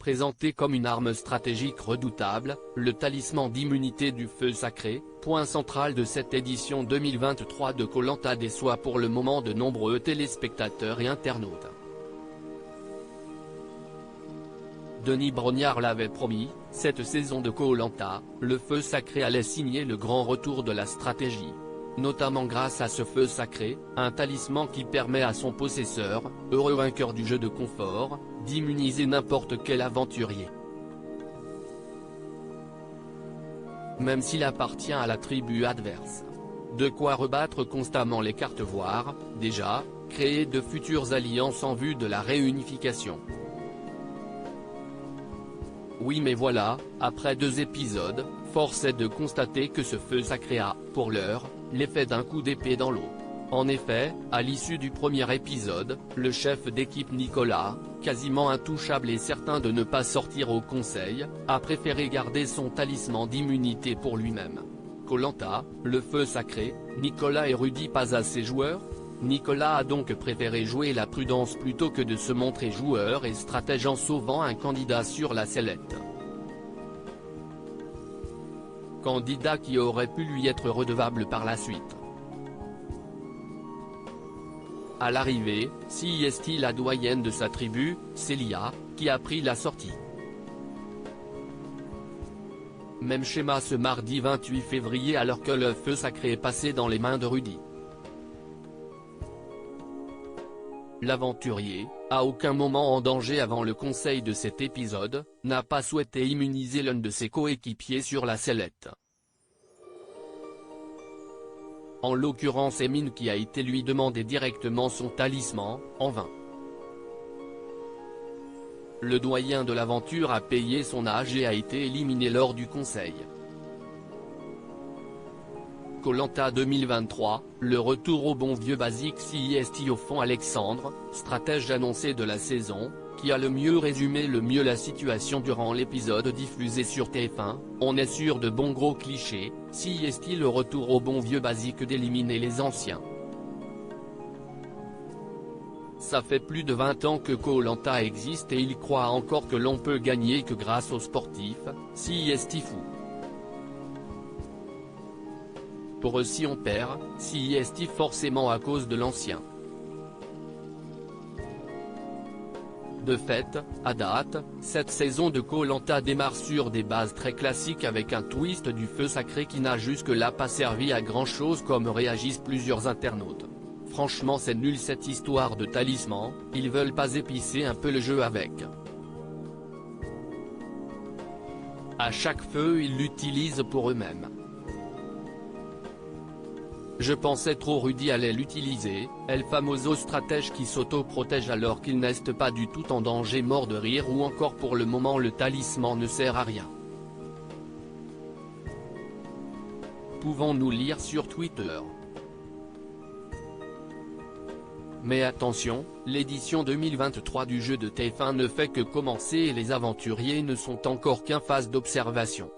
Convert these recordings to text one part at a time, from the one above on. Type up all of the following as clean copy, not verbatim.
Présenté comme une arme stratégique redoutable, le talisman d'immunité du feu sacré, point central de cette édition 2023 de Koh Lanta déçoit pour le moment de nombreux téléspectateurs et internautes. Denis Brognard l'avait promis, cette saison de Koh Lanta, le feu sacré allait signer le grand retour de la stratégie. Notamment grâce à ce feu sacré, un talisman qui permet à son possesseur, heureux vainqueur du jeu de confort, d'immuniser n'importe quel aventurier. Même s'il appartient à la tribu adverse. De quoi rebattre constamment les cartes voire, déjà, créer de futures alliances en vue de la réunification. Oui mais voilà, après 2 épisodes, force est de constater que ce feu sacré a, pour l'heure, l'effet d'un coup d'épée dans l'eau. En effet, à l'issue du premier épisode, le chef d'équipe Nicolas, quasiment intouchable et certain de ne pas sortir au conseil, a préféré garder son talisman d'immunité pour lui-même. Koh Lanta, le feu sacré, Nicolas et Rudy pas assez joueurs? Nicolas a donc préféré jouer la prudence plutôt que de se montrer joueur et stratège en sauvant un candidat sur la sellette. Candidat qui aurait pu lui être redevable par la suite. À l'arrivée, c'est la doyenne de sa tribu, Célia, qui a pris la sortie. Même schéma ce mardi 28 février alors que le feu sacré est passé dans les mains de Rudy. L'aventurier, à aucun moment en danger avant le conseil de cet épisode, n'a pas souhaité immuniser l'un de ses coéquipiers sur la sellette. En l'occurrence Émine qui a été lui demander directement son talisman, en vain. Le doyen de l'aventure a payé son âge et a été éliminé lors du conseil. Koh Lanta 2023, le retour au bon vieux basique CIST au fond Alexandre, stratège annoncé de la saison, qui a le mieux résumé la situation durant l'épisode diffusé sur TF1, on est sûr de bons gros clichés, CIST le retour au bon vieux basique d'éliminer les anciens. Ça fait plus de 20 ans que Koh Lanta existe et il croit encore que l'on peut gagner que grâce aux sportifs, CIST fou. Pour eux si on perd, CIST forcément à cause de l'ancien. De fait, à date, cette saison de Koh Lanta démarre sur des bases très classiques avec un twist du feu sacré qui n'a jusque-là pas servi à grand chose comme réagissent plusieurs internautes. Franchement c'est nul cette histoire de talisman, ils veulent pas épicer un peu le jeu avec. À chaque feu ils l'utilisent pour eux-mêmes. Je pensais trop Rudy allait l'utiliser, El Famoso stratège qui s'auto-protège alors qu'il n'est pas du tout en danger mort de rire ou encore pour le moment le talisman ne sert à rien. Pouvons-nous lire sur Twitter. Mais attention, l'édition 2023 du jeu de TF1 ne fait que commencer et les aventuriers ne sont encore qu'en phase d'observation.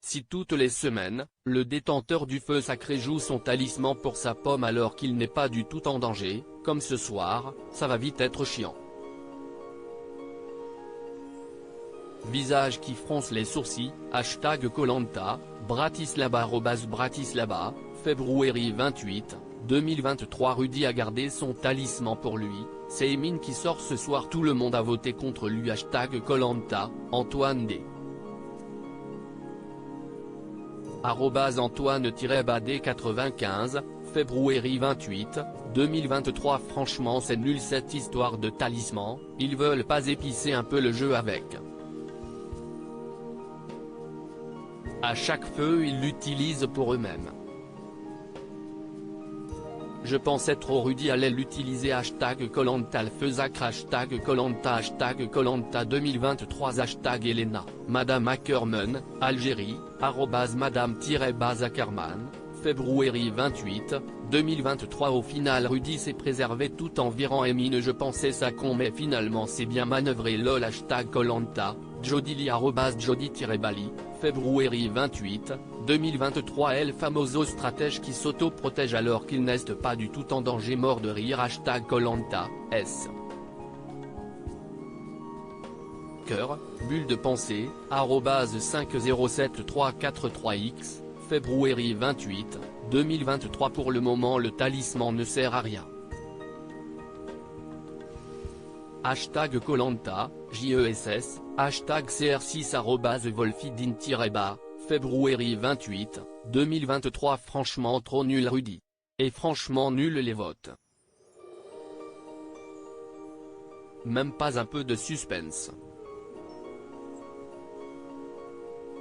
Si toutes les semaines, le détenteur du feu sacré joue son talisman pour sa pomme alors qu'il n'est pas du tout en danger, comme ce soir, ça va vite être chiant. Visage qui fronce les sourcils, hashtag Koh Lanta, Bratislava @Bratislava, février 28, 2023 Rudy a gardé son talisman pour lui, c'est Émine qui sort ce soir tout le monde a voté contre lui hashtag Koh Lanta, Antoine D. @Antoine-Badé95, février 28, 2023 Franchement c'est nul cette histoire de talisman, ils veulent pas épicer un peu le jeu avec. À chaque feu ils l'utilisent pour eux-mêmes. Je pensais trop Rudy allait l'utiliser hashtag Koh Lanta le feu sacré hashtag Koh Lanta hashtag Koh Lanta 2023 hashtag Elena, Madame Ackerman, Algérie, @Madame-Ackerman, février 28, 2023 Au final Rudy s'est préservé tout en virant Émine je pensais ça con mais finalement c'est bien manœuvré lol hashtag Koh Lanta, Jodili @Jody-Bali, février 28, 2023 El Famoso stratège qui s'auto-protège alors qu'il n'est pas du tout en danger mort de rire hashtag Koh Lanta, S. cœur, bulle de pensée, @507343x, février 28, 2023. Pour le moment le talisman ne sert à rien. Hashtag Koh-Lanta, JESS, hashtag CR6 @Wolfidine-Bar, février 28, 2023. Franchement trop nul Rudy. Et franchement nul les votes. Même pas un peu de suspense.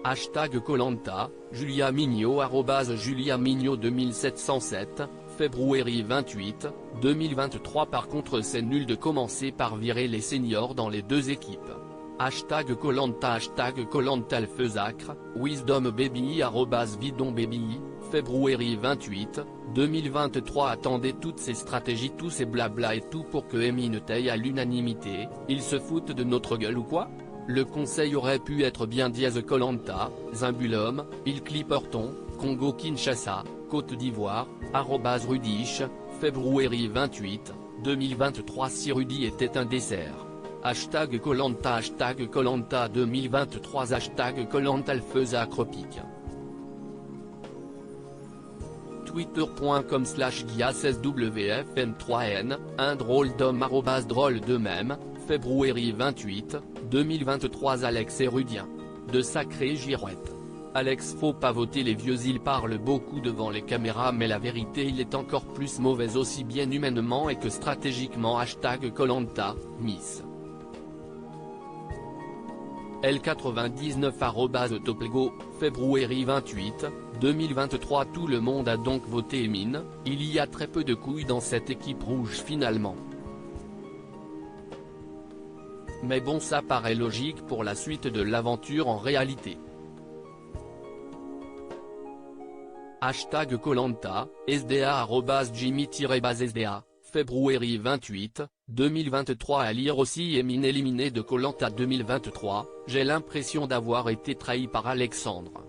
Hashtag Koh-Lanta, Julia Mignot @Julia Mignot 2707, février 28, 2023. Par contre c'est nul de commencer par virer les seniors dans les deux équipes. Hashtag Koh-Lanta, hashtag Koh-Lanta Alfeusacre, Wisdom Baby @Vidon Baby, février 28, 2023. Attendez toutes ces stratégies, tous ces blabla et tout pour que Emine taille à l'unanimité, ils se foutent de notre gueule ou quoi? Le conseil aurait pu être bien dièse Koh-Lanta, Zimbulum, Île Clipperton, Congo Kinshasa, Côte d'Ivoire, @Rudish, février 28, 2023. Si Rudy était un dessert. Hashtag Koh-Lanta, hashtag Koh-Lanta 2023, hashtag Koh-Lanta Alfeusacre pique. Twitter.com/GIA16WFM3N, un drôle d'homme @drôle de même, février 28, 2023. Alex et Rudien. De sacrées girouettes. Alex, faut pas voter les vieux, il parle beaucoup devant les caméras mais la vérité il est encore plus mauvais aussi bien humainement et que stratégiquement. Hashtag Koh-Lanta, Miss. L99 @Toplego, février 28, 2023. Tout le monde a donc voté Emine, il y a très peu de couilles dans cette équipe rouge finalement. Mais bon, ça paraît logique pour la suite de l'aventure en réalité. Hashtag Koh-Lanta, SDA @Jimmy-SDA, février 28, 2023. À lire aussi Emine éliminé de Koh-Lanta 2023, j'ai l'impression d'avoir été trahi par Alexandre.